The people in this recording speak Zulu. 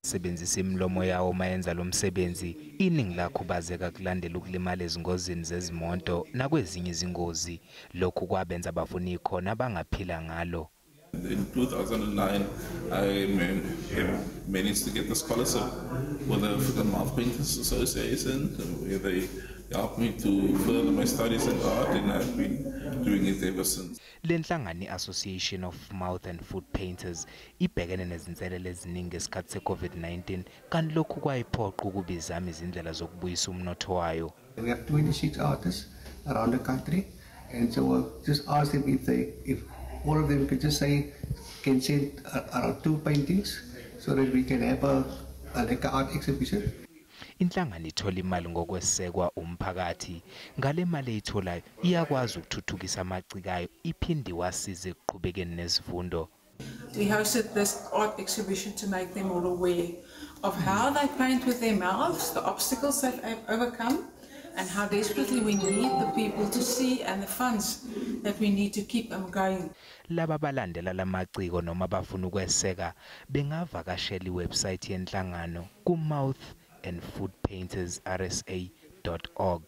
sebenzisa imlomo yawo mayenza lo msebenzi iningi lakhubazeka kulandela ukulimala ezingozini zezimoto nakwezinye izingozi lokhu kwabenza abafuna ikhona abangaphila ngalo. In 2009, I managed to get the scholarship with the Foot and Mouth Painters Association, where they helped me to further my studies in art, and I've been doing it ever since. Lenhlangano Association of Mouth and Foot Painters ibhekene nezinselele eziningi esikhathi se-COVID-19 kanti lokhu kwayiphoqa ukuba izame izindlela zokubuyisa umnotho wayo. We have 26 artists around the country, and so we'll just ask them if all of them could just say, can send around 2 paintings so that we can have like an art exhibition. Inhlangano ithola imali ngokwesekwa umphakathi. Ngale mali eyitholayo iyakwazi ukuthuthukisa amaciko ayo iphinde wasize ekuqhubekeni nezifundo. We hosted this art exhibition to make them all aware of how they paint with their mouths, the obstacles they've overcome, and how desperately we need the people to see and the funds that we need to keep them going. Laba balandela lamaciko noma bafuna ukweseka bengavakashela iwebsite yenhlangano ku mouth and foot painters rsa.org.